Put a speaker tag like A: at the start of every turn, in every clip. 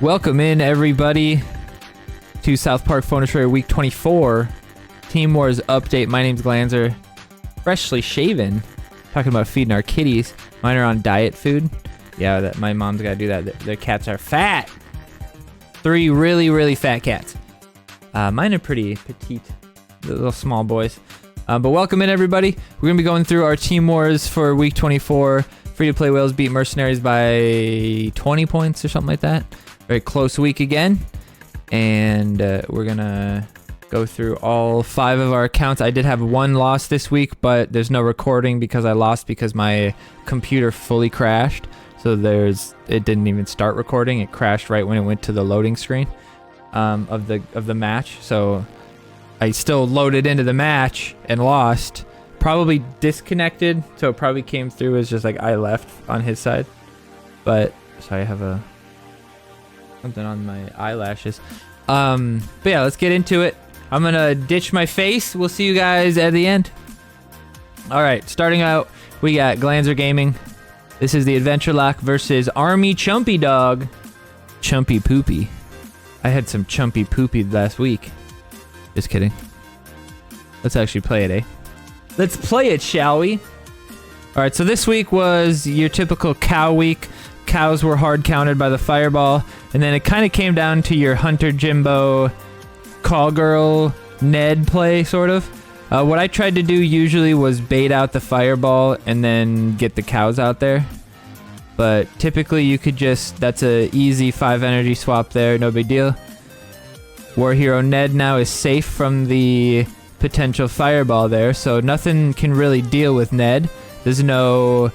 A: Welcome in, everybody, to South Park Phone Destroyer Week 24 Team Wars update. My name's Glanzer, freshly shaven, talking about feeding our kitties. Mine are on diet food. Yeah, my mom's got to do that. Their cats are fat. 3 really, really fat cats. Mine are pretty petite, little small boys. But welcome in, everybody. We're going to be going through our Team Wars for Week 24. Free-to-play whales beat mercenaries by 20 points or something like that. Very close week again. And we're going to go through all 5 of our accounts. I did have 1 loss this week, but there's no recording because I lost because my computer fully crashed. So it didn't even start recording. It crashed right when it went to the loading screen of the match. So I still loaded into the match and lost. Probably disconnected, so it probably came through as just like I left on his side. But sorry, I have something on my eyelashes. But yeah, let's get into it. I'm gonna ditch my face. We'll see you guys at the end. All right, starting out, we got Glanzer Gaming. This is the Adventure Lock versus Army Chumpy Dog. Chumpy Poopy. I had some Chumpy Poopy last week. Just kidding. Let's actually play it, eh? Let's play it, shall we? All right, so this week was your typical cow week. Cows were hard countered by the fireball, and then it kind of came down to your Hunter Jimbo, Call Girl, Ned play, sort of. What I tried to do usually was bait out the fireball and then get the cows out there. But typically you could that's a easy 5 energy swap there, no big deal. War Hero Ned now is safe from the potential fireball there, so nothing can really deal with Ned. There's no,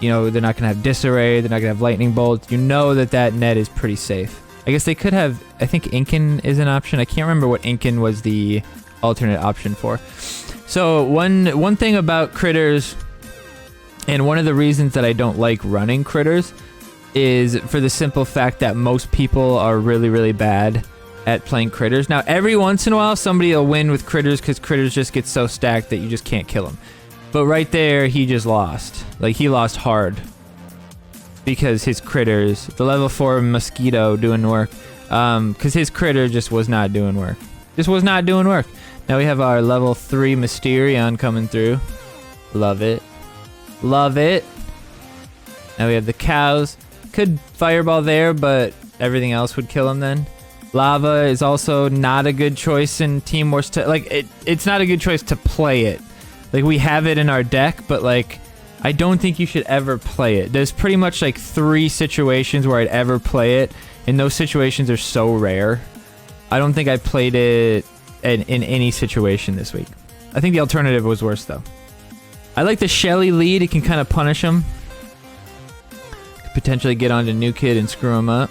A: they're not gonna have disarray, they're not gonna have lightning bolt. You know that Ned is pretty safe. I guess they could have, I think Incan is an option. I can't remember what Incan was the alternate option for. So one thing about critters, and one of the reasons that I don't like running critters, is for the simple fact that most people are really, really bad at playing critters. Now, every once in a while, somebody will win with critters because critters just get so stacked that you just can't kill them. But right there, he just lost. Like, he lost hard because his critters, the level 4 mosquito doing work, because his critter just was not doing work. Just was not doing work. Now we have our level 3 Mysterion coming through. Love it. Love it. Now we have the cows. Could fireball there, but everything else would kill him then. Lava is also not a good choice in Team Wars. It's not a good choice to play it. Like, we have it in our deck, but like, I don't think you should ever play it. There's pretty much like 3 situations where I'd ever play it, and those situations are so rare. I don't think I played it in any situation this week. I think the alternative was worse though. I like the Shelly lead. It can kind of punish him. Could potentially get onto New Kid and screw him up.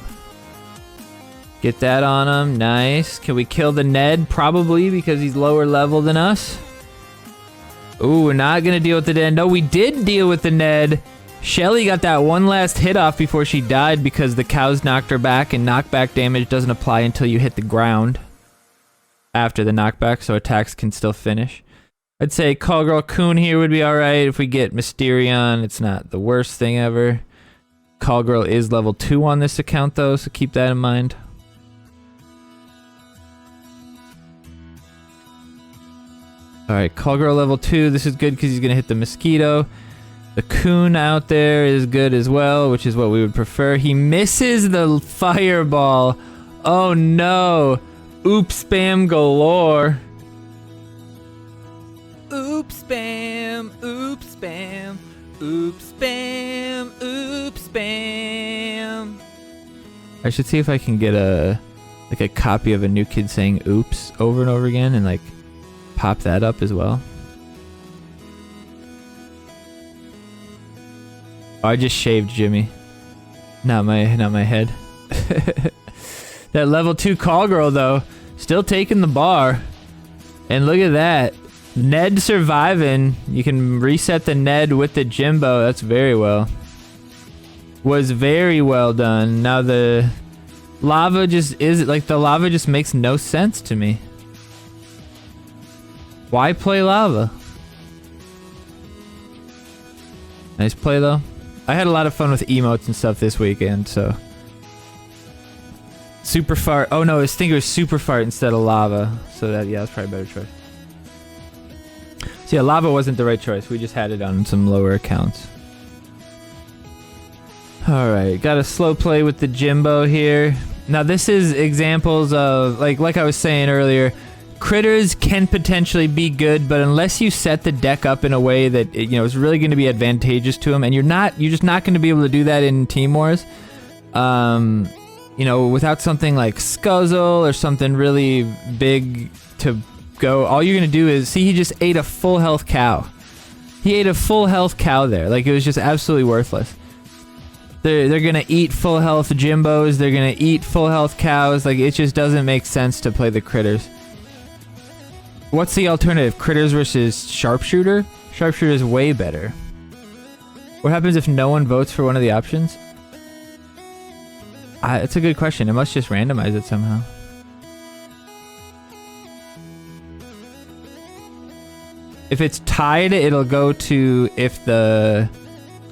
A: Get that on him. Nice. Can we kill the Ned? Probably, because he's lower level than us. Ooh, we're not going to deal with the Ned. No, we did deal with the Ned. Shelly got that one last hit off before she died because the cows knocked her back, and knockback damage doesn't apply until you hit the ground after the knockback, so attacks can still finish. I'd say Call Girl Coon here would be alright. If we get Mysterion, it's not the worst thing ever. Call Girl is level 2 on this account though, so keep that in mind. Alright, Call Girl level 2. This is good because he's going to hit the mosquito. The Coon out there is good as well, which is what we would prefer. He misses the fireball. Oh no. Oops spam galore. Oops spam. Oops spam. Oops spam. Oops spam. I should see if I can get a copy of a New Kid saying oops over and over again and pop that up as well. Oh, I just shaved Jimmy. Not my head. That level 2 Call Girl though, still taking the bar. And look at that. Ned surviving. You can reset the Ned with the Jimbo. That's very well. Was very well done. Now the lava the lava just makes no sense to me. Why play lava? Nice play though. I had a lot of fun with emotes and stuff this weekend, so Super fart. Oh no, his thinker was super fart instead of lava. So that, yeah, that's probably a better choice. So yeah, lava wasn't the right choice. We just had it on some lower accounts. Alright, got a slow play with the Jimbo here. Now this is examples of, like I was saying earlier, critters can potentially be good, but unless you set the deck up in a way that, you know, is really going to be advantageous to them, and you're just not going to be able to do that in Team Wars. You know, without something like Scuzzle or something really big to go, all you're going to do is, see, he just ate a full health cow. He ate a full health cow there. Like, it was just absolutely worthless. They're gonna eat full health Jimbos, they're gonna eat full health cows, like it just doesn't make sense to play the critters. What's the alternative? Critters versus Sharpshooter? Sharpshooter is way better. What happens if no one votes for one of the options? It's a good question. It must just randomize it somehow. If it's tied, it'll go to if the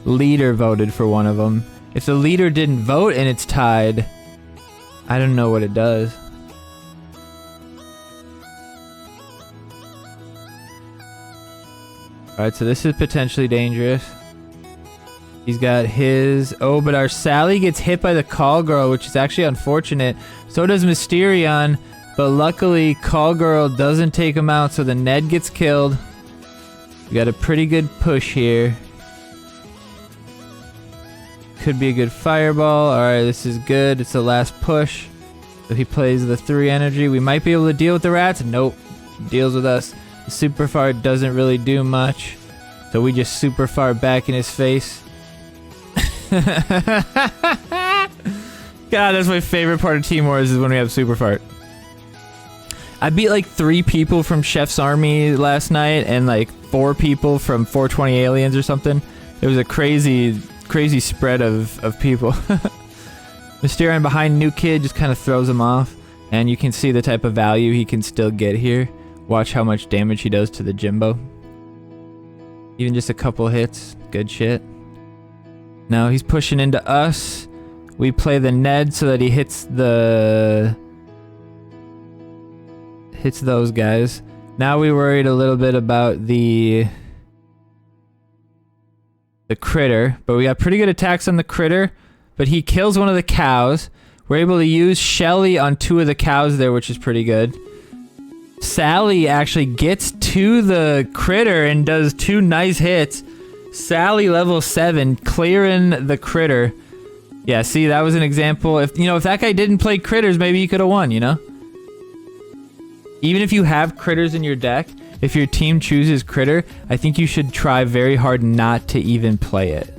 A: leader voted for one of them. If the leader didn't vote and it's tied, I don't know what it does. Alright, so this is potentially dangerous. He's got his... Oh, but our Sally gets hit by the Call Girl, which is actually unfortunate. So does Mysterion, but luckily Call Girl doesn't take him out, so the Ned gets killed. We got a pretty good push here. Could be a good fireball. Alright, this is good. It's the last push. If he plays the 3 energy, we might be able to deal with the rats. Nope. Deals with us. The super fart doesn't really do much. So we just super fart back in his face. God, that's my favorite part of Team Wars is when we have super fart. I beat like 3 people from Chef's Army last night and like 4 people from 420 Aliens or something. It was a crazy spread of people. Mysterion behind New Kid just kind of throws him off, and you can see the type of value he can still get here. Watch how much damage he does to the Jimbo. Even just a couple hits, good shit. Now he's pushing into us. We play the Ned so that he hits those guys. Now we worried a little bit about the critter, but we got pretty good attacks on the critter, but he kills one of the cows. We're able to use Shelly on 2 of the cows there, which is pretty good. Sally actually gets to the critter and does 2 nice hits. Sally level 7, clearing the critter. Yeah, see, that was an example. If that guy didn't play critters, maybe he could have won, you know? Even if you have critters in your deck, if your team chooses critter, I think you should try very hard not to even play it.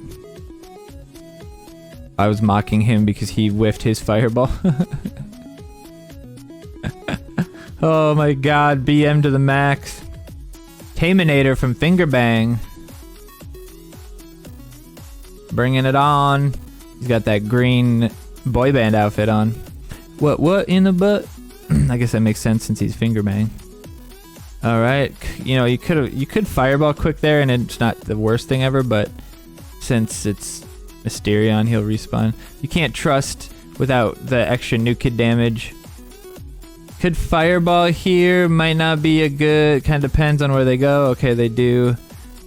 A: I was mocking him because he whiffed his fireball. Oh my god, BM to the max. Taminator from Fingerbang. Bringing it on. He's got that green boy band outfit on. What in the butt? I guess that makes sense since he's Fingerbang. Alright, you know, you could fireball quick there and it's not the worst thing ever, but since it's Mysterion, he'll respawn. You can't trust without the extra New Kid damage. Could fireball here, might not be a good, kind of depends on where they go. Okay, they do.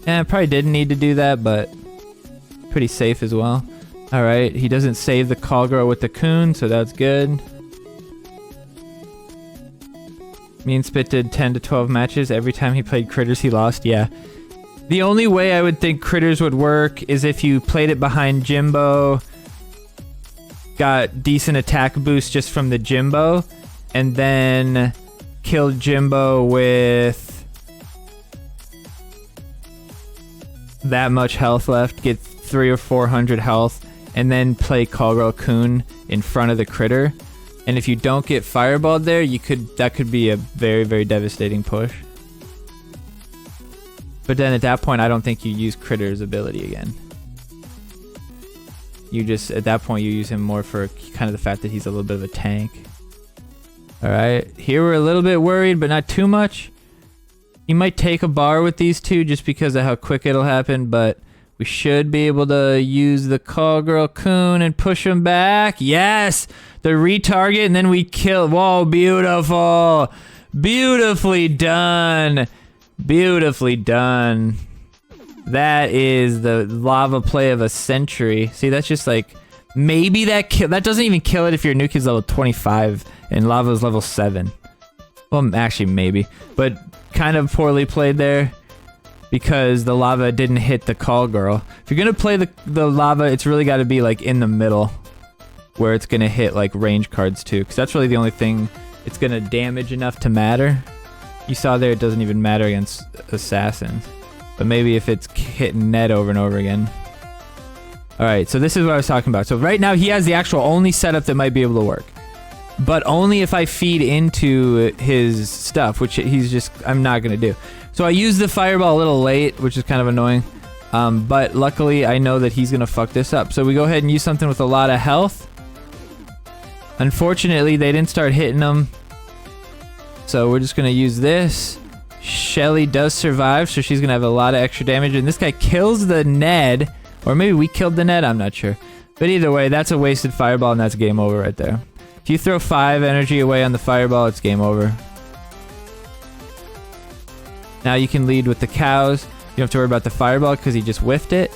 A: Probably didn't need to do that, but pretty safe as well. Alright, he doesn't save the Call Girl with the Coon, so that's good. Me and Spit did 10 to 12 matches. Every time he played critters, he lost. Yeah. The only way I would think critters would work is if you played it behind Jimbo, got decent attack boost just from the Jimbo, and then killed Jimbo with that much health left, get 300 or 400 health, and then play Call Girl Coon in front of the critter. And if you don't get fireballed there, that could be a very, very devastating push. But then at that point, I don't think you use Critter's ability again. You just, at that point, you use him more for kind of the fact that he's a little bit of a tank. Alright, here we're a little bit worried, but not too much. You might take a bar with these two just because of how quick it'll happen, but We should be able to use the Call Girl Coon and push him back. Yes! The retarget, and then we kill. Whoa, beautiful! Beautifully done! Beautifully done. That is the lava play of a century. See, that's just like... Maybe that doesn't even kill it if your nuke is level 25 and lava is level 7. Well, actually, maybe. But kind of poorly played there. Because the lava didn't hit the Call Girl. If you're gonna play the lava, it's really got to be like in the middle, where it's gonna hit like range cards too, because that's really the only thing it's gonna damage enough to matter. You saw there it doesn't even matter against assassins, but maybe if it's hitting Ned over and over again. All right, so this is what I was talking about. So right now he has the actual only setup that might be able to work, but only if I feed into his stuff, which I'm not gonna do. So I used the fireball a little late, which is kind of annoying. But luckily, I know that he's gonna fuck this up. So we go ahead and use something with a lot of health. Unfortunately, they didn't start hitting him. So we're just gonna use this. Shelly does survive, so she's gonna have a lot of extra damage. And this guy kills the Ned. Or maybe we killed the Ned, I'm not sure. But either way, that's a wasted fireball, and that's game over right there. If you throw 5 energy away on the fireball, it's game over. Now you can lead with the cows. You don't have to worry about the fireball because he just whiffed it.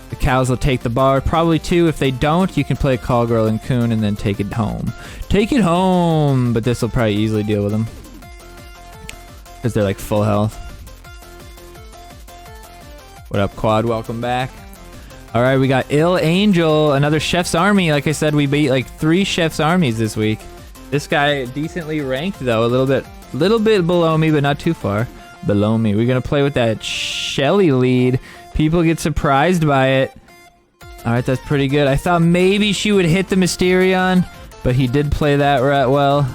A: The cows will take the bar, probably 2. If they don't, you can play Call Girl and Coon and then take it home. Take it home! But this will probably easily deal with them. Because they're like full health. What up, Quad? Welcome back. Alright, we got Ill Angel, another Chef's Army. Like I said, we beat like 3 Chef's Armies this week. This guy decently ranked though, a little bit below me, but not too far below me. We're gonna play with that Shelly lead. People get surprised by it. Alright, that's pretty good. I thought maybe she would hit the Mysterion, but he did play that right well.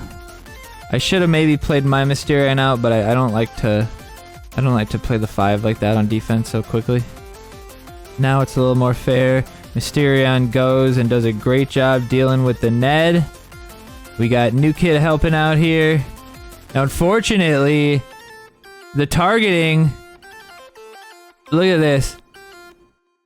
A: I should have maybe played my Mysterion out, but I don't like to play the 5 like that on defense so quickly. Now it's a little more fair. Mysterion goes and does a great job dealing with the Ned. We got New Kid helping out here. Now, unfortunately, the targeting... Look at this.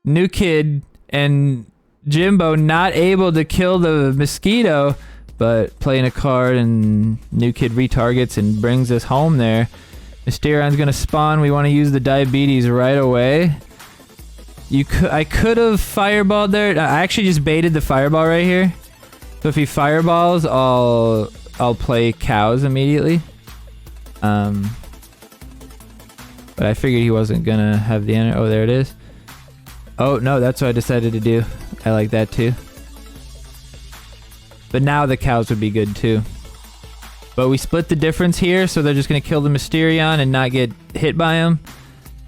A: New Kid and Jimbo not able to kill the mosquito, but playing a card and New Kid retargets and brings us home there. Mysterion's gonna spawn. We want to use the diabetes right away. I could have fireballed there. I actually just baited the fireball right here. So if he fireballs, I'll play cows immediately. But I figured he wasn't gonna have the energy. Oh, there it is. Oh no, that's what I decided to do. I like that too. But now the cows would be good too. But we split the difference here, so they're just gonna kill the Mysterion and not get hit by him.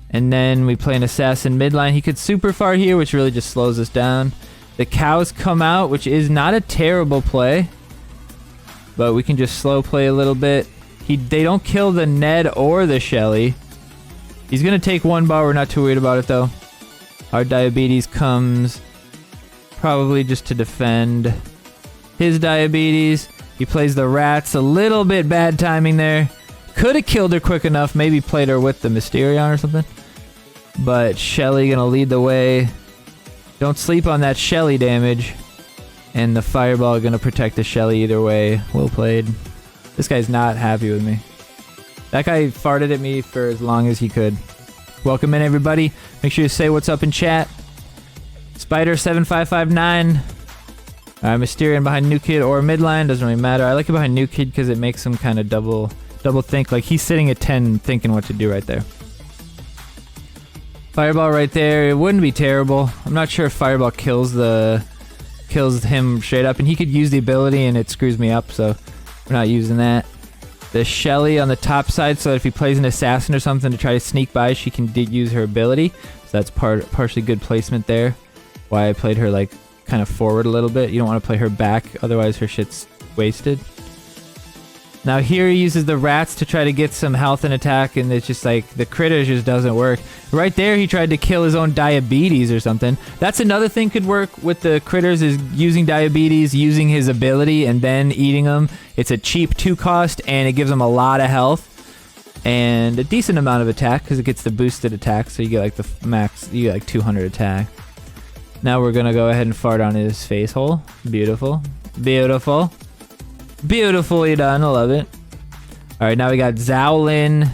A: And then we play an assassin midline. He could super far here, which really just slows us down. The cows come out, which is not a terrible play. But we can just slow play a little bit. They don't kill the Ned or the Shelly. He's going to take 1 bar. We're not too worried about it, though. Our diabetes comes probably just to defend his diabetes. He plays the rats. A little bit bad timing there. Could have killed her quick enough. Maybe played her with the Mysterion or something. But Shelly going to lead the way. Don't sleep on that Shelly damage. And the fireball going to protect the Shelly either way. Well played. This guy's not happy with me. That guy farted at me for as long as he could. Welcome in, everybody. Make sure you say what's up in chat. Spider7559. Mysterion behind New Kid or midline. Doesn't really matter. I like it behind New Kid because it makes him kind of double think. Like he's sitting at 10 thinking what to do right there. Fireball right there. It wouldn't be terrible. I'm not sure if Fireball kills him straight up. And he could use the ability and it screws me up. So we're not using that. The Shelly on the top side, so that if he plays an assassin or something to try to sneak by, she can use her ability. So that's partially good placement there. Why I played her like kind of forward a little bit. You don't want to play her back, otherwise her shit's wasted. Now here he uses the rats to try to get some health and attack, and it's just like the critters just doesn't work. Right there he tried to kill his own diabetes or something. That's another thing could work with the critters, is using diabetes, using his ability, and then eating them. It's a cheap 2 cost, and it gives him a lot of health. and a decent amount of attack because it gets the boosted attack, so you get like the max, you get like 200 attack. Now we're gonna go ahead and fart on his face hole. Beautiful. Beautiful. Beautifully done, I love it. Alright, now we got Zowlin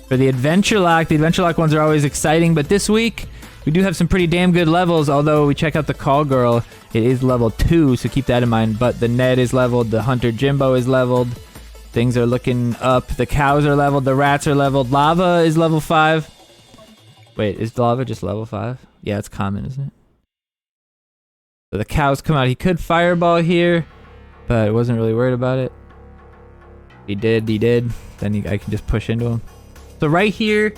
A: for the Adventure Lock. The Adventure Lock ones are always exciting, but this week we do have some pretty damn good levels, although we check out the Call Girl, it is level 2, so keep that in mind. But the Ned is leveled, the Hunter Jimbo is leveled. Things are looking up. The cows are leveled. The rats are leveled. Lava is level 5. Wait, is lava just level 5? Yeah, it's common, isn't it? So the cows come out. He could fireball here, but I wasn't really worried about it. He did. Then I can just push into him. So right here,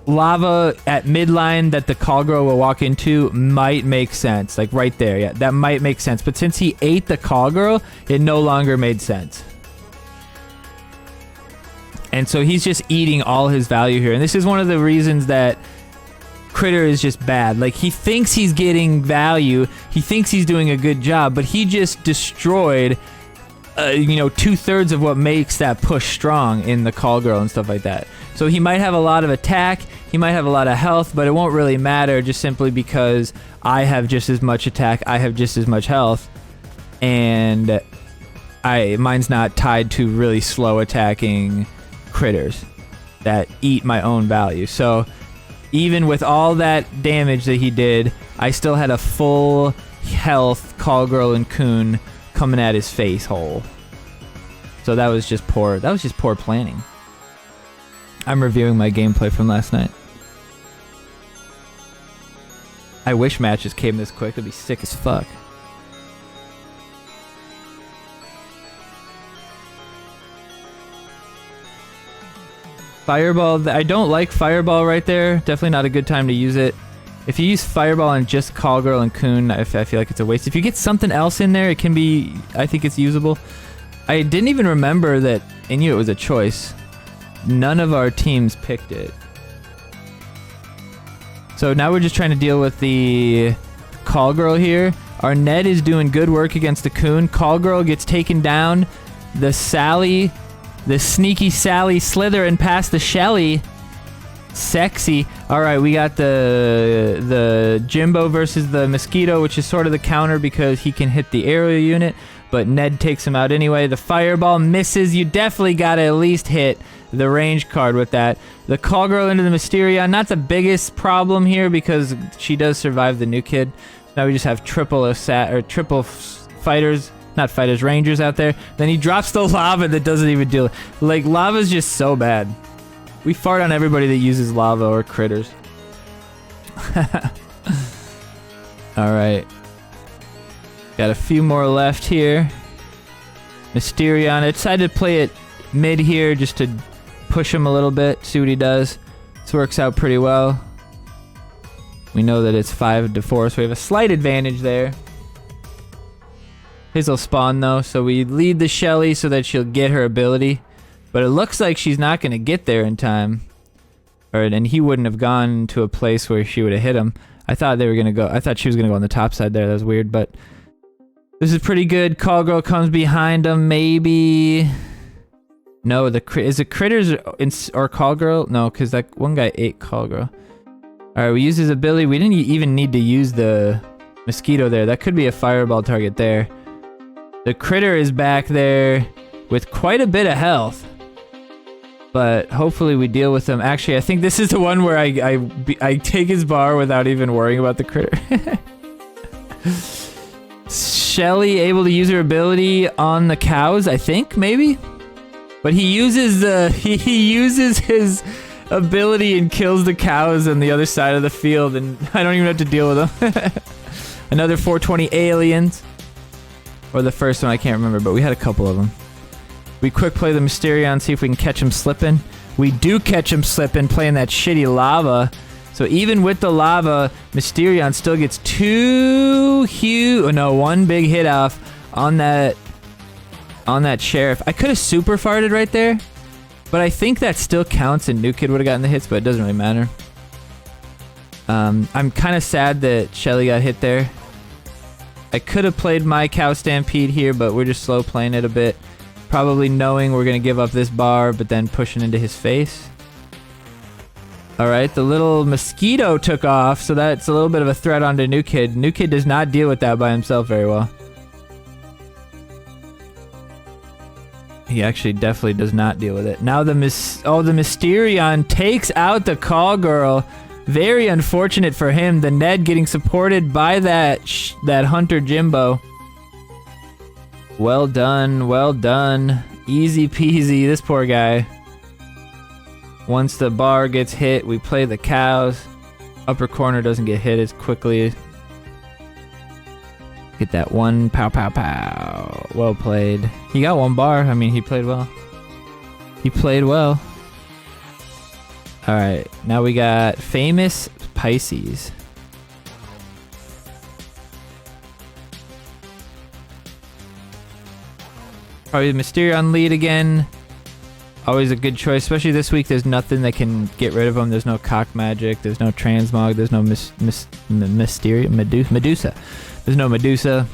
A: lava at midline that the Call Girl will walk into might make sense. Like right there, yeah, that might make sense. But since he ate the Call Girl, it no longer made sense. And so he's just eating all his value here. And this is one of the reasons that Critter is just bad. Like, he thinks he's getting value. He thinks he's doing a good job, but he just destroyed, you know, 2/3 of what makes that push strong in the Call Girl and stuff like that. So he might have a lot of attack. He might have a lot of health, but it won't really matter just simply because I have just as much attack. I have just as much health. And mine's not tied to really slow attacking critters that eat my own value. So even with all that damage that he did, I still had a full health Call Girl and Coon coming at his face hole. So that was just poor. That was just poor planning. I'm reviewing my gameplay from last night. I wish matches came this quick. It'd be sick as fuck. Fireball, I don't like Fireball right there. Definitely not a good time to use it. If you use Fireball on just Call Girl and Coon, I feel like it's a waste. If you get something else in there, it can be, I think it's usable. I didn't even remember that Inuit was a choice. None of our teams picked it. So now we're just trying to deal with the Call Girl here. Our Ned is doing good work against the Coon. Call Girl gets taken down. The Sally... The sneaky Sally slithering past the Shelly. Sexy. Alright, we got the Jimbo versus the Mosquito, which is sort of the counter because he can hit the aerial unit, but Ned takes him out anyway. The Fireball misses. You definitely gotta at least hit the range card with that. The Call Girl into the Mysterion, not the biggest problem here because she does survive the new kid. Now we just have triple fighters. Not fighters, rangers out there. Then he drops the lava that doesn't even deal. Like, lava's just so bad. We fart on everybody that uses lava or critters. Alright. Got a few more left here. Mysterion. I decided to play it mid here just to push him a little bit, see what he does. This works out pretty well. We know that it's 5-4, so we have a slight advantage there. His will spawn though, so we lead the Shelly so that she'll get her ability. But it looks like she's not going to get there in time. And he wouldn't have gone to a place where she would have hit him. I thought they were going to go, I thought she was going to go on the top side there. That was weird, but this is pretty good. Call Girl comes behind him, maybe. No, is it Critters or Call Girl? No, because that one guy ate Call Girl. Alright, we use his ability. We didn't even need to use the Mosquito there. That could be a Fireball target there. The Critter is back there with quite a bit of health. But hopefully we deal with him. Actually, I think this is the one where I take his bar without even worrying about the Critter. Shelly able to use her ability on the cows, I think, maybe? But he uses he uses his ability and kills the cows on the other side of the field, and I don't even have to deal with them. Another 420 aliens. Or the first one, I can't remember, but we had a couple of them. We quick play the Mysterion, see if we can catch him slipping. We do catch him slipping, playing that shitty lava. So even with the lava, Mysterion still gets one big hit off on that Sheriff. I could have super farted right there, but I think that still counts and New Kid would have gotten the hits, but it doesn't really matter. I'm kind of sad that Shelly got hit there. I could have played my Cow Stampede here, but we're just slow playing it a bit. Probably knowing we're going to give up this bar, but then pushing into his face. Alright, the little mosquito took off, so that's a little bit of a threat onto New Kid. New Kid does not deal with that by himself very well. He actually definitely does not deal with it. Now the Mysterion takes out the Call Girl. Very unfortunate for him. The Ned getting supported by that Hunter Jimbo. Well done, well done. Easy peasy, this poor guy. Once the bar gets hit, we play the cows. Upper corner doesn't get hit as quickly. Get that one, pow, pow, pow. Well played. He got one bar. I mean, he played well. He played well. Alright, now we got Famous Pisces. Probably the Mysterion lead again. Always a good choice, especially this week. There's nothing that can get rid of him. There's no cock magic. There's no transmog. There's no Medusa. There's no Medusa.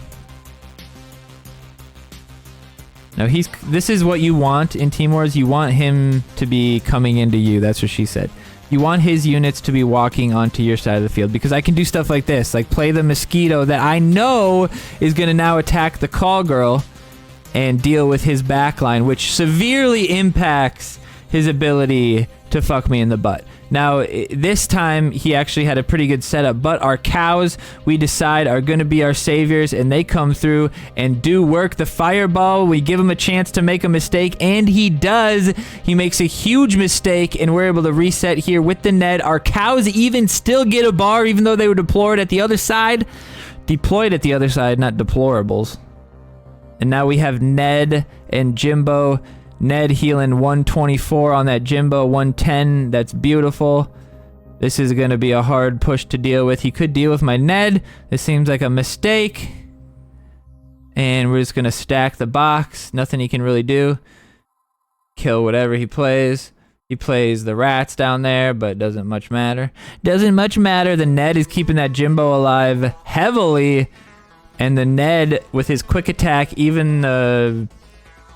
A: Now this is what you want in Team Wars. You want him to be coming into you. That's what she said. You want his units to be walking onto your side of the field, because I can do stuff like this, like play the mosquito that I know is going to now attack the Call Girl and deal with his backline, which severely impacts his ability to fuck me in the butt. Now, this time, he actually had a pretty good setup, but our cows, we decide, are going to be our saviors, and they come through and do work. The fireball, we give him a chance to make a mistake, and he does. He makes a huge mistake, and we're able to reset here with the Ned. Our cows even still get a bar, even though they were deployed at the other side. Deployed at the other side, not deplorables. And now we have Ned and Jimbo. Ned healing 124 on that Jimbo, 110. That's beautiful. This is going to be a hard push to deal with. He could deal with my Ned. This seems like a mistake. And we're just going to stack the box. Nothing he can really do. Kill whatever he plays. He plays the rats down there, but it doesn't much matter. Doesn't much matter. The Ned is keeping that Jimbo alive heavily. And the Ned, with his quick attack, even the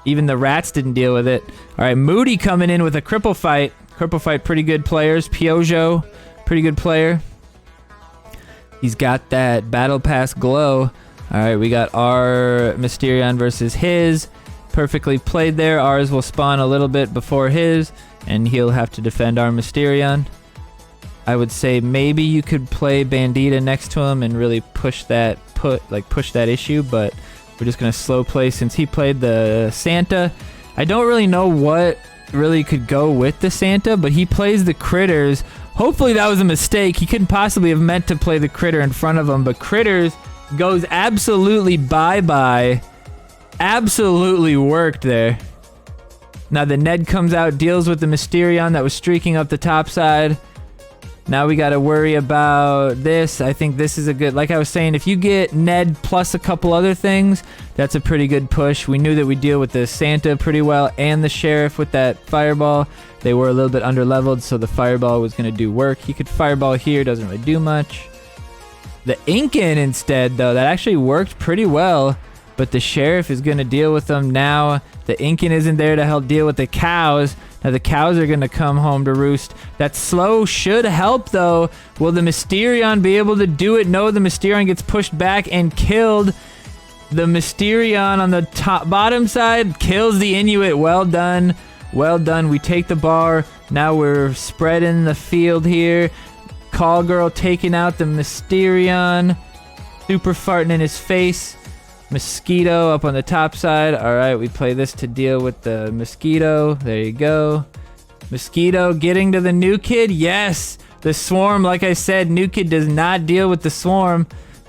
A: rats didn't deal with it. All right, Moody coming in with a cripple fight. Cripple fight, pretty good players. Piojo, pretty good player. He's got that battle pass glow. All right, we got our Mysterion versus his. Perfectly played there. Ours will spawn a little bit before his, and he'll have to defend our Mysterion. I would say maybe you could play Bandita next to him and really push that issue, but we're just gonna slow play since he played the Santa. I don't really know what really could go with the Santa, but he plays the critters. Hopefully that was a mistake. He couldn't possibly have meant to play the critter in front of him, but critters goes absolutely bye-bye. Absolutely worked there. Now the Ned comes out, deals with the Mysterion that was streaking up the top side. Now we got to worry about this. I think this is a good, like I was saying, if you get Ned plus a couple other things, that's a pretty good push. We knew that we deal with the Santa pretty well and the Sheriff with that Fireball. They were a little bit under-leveled, so the Fireball was going to do work. He could Fireball here, doesn't really do much. The Incan instead, though, that actually worked pretty well, but the Sheriff is going to deal with them now. The Incan isn't there to help deal with the cows. Now the cows are going to come home to roost. That slow should help, though. Will the Mysterion be able to do it? No, the Mysterion gets pushed back and killed. The Mysterion on the bottom side kills the Inuit. Well done. Well done. We take the bar. Now we're spreading the field here. Call Girl taking out the Mysterion. Super farting in his face. Mosquito up on the top side. Alright, we play this to deal with the Mosquito. There you go. Mosquito getting to the New Kid. Yes! The Swarm, like I said, New Kid does not deal with the Swarm.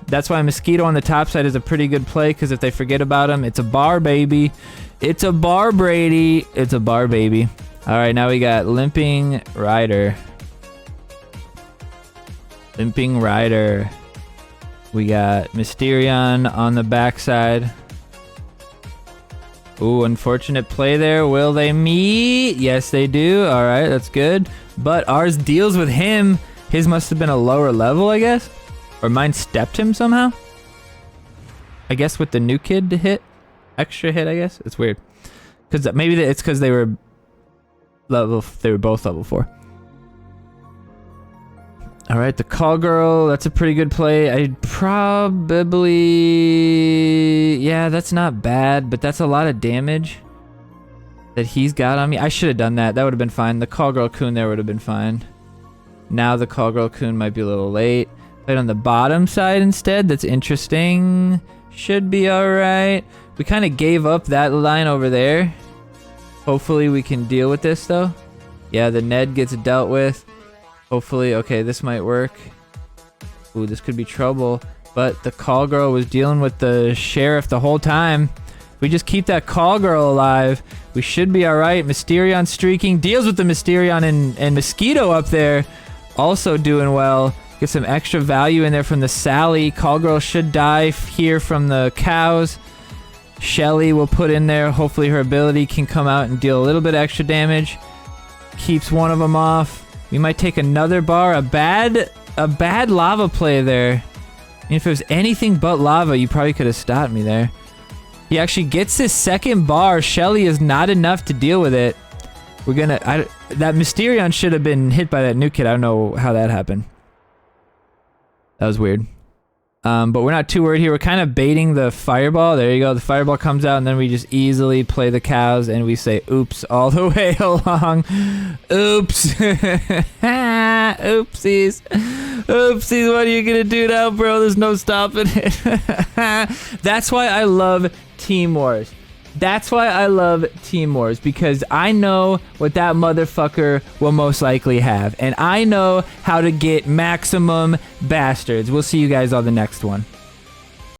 A: That's why Mosquito on the top side is a pretty good play, because if they forget about him, it's a bar, baby. It's a bar, Brady. It's a bar, baby. Alright, now we got Limping Rider. Limping Rider. We got Mysterion on the backside. Ooh, unfortunate play there. Will they meet? Yes, they do. All right, that's good. But ours deals with him. His must have been a lower level, I guess. Or mine stepped him somehow. I guess with the New Kid to hit. Extra hit, I guess. It's weird. Because maybe it's because they were both level 4. All right, the call girl. That's a pretty good play. I'd probably, yeah, that's not bad, but that's a lot of damage that he's got on me. I should have done that. That would have been fine. The call girl coon there would have been fine. Now the call girl coon might be a little late. Played on the bottom side instead. That's interesting. Should be all right. We kind of gave up that line over there. Hopefully we can deal with this though. Yeah, the Ned gets dealt with. Hopefully, okay, this might work. Ooh, this could be trouble. But the call girl was dealing with the sheriff the whole time. We just keep that call girl alive. We should be all right. Mysterion streaking. Deals with the Mysterion and Mosquito up there. Also doing well. Get some extra value in there from the Sally. Call girl should die here from the cows. Shelly will put in there. Hopefully her ability can come out and deal a little bit extra damage. Keeps one of them off. We might take another bar. A bad lava play there. And if it was anything but lava, you probably could have stopped me there. He actually gets his second bar. Shelly is not enough to deal with it. We're gonna... that Mysterion should have been hit by that new kid. I don't know how that happened. That was weird. But we're not too worried here. We're kind of baiting the fireball. There you go. The fireball comes out, and then we just easily play the cows, and we say oops all the way along. Oops. Oopsies. Oopsies. What are you going to do now, bro? There's no stopping it. That's why I love Team Wars. That's why I love Team Wars, because I know what that motherfucker will most likely have, and I know how to get maximum bastards. We'll see you guys on the next one.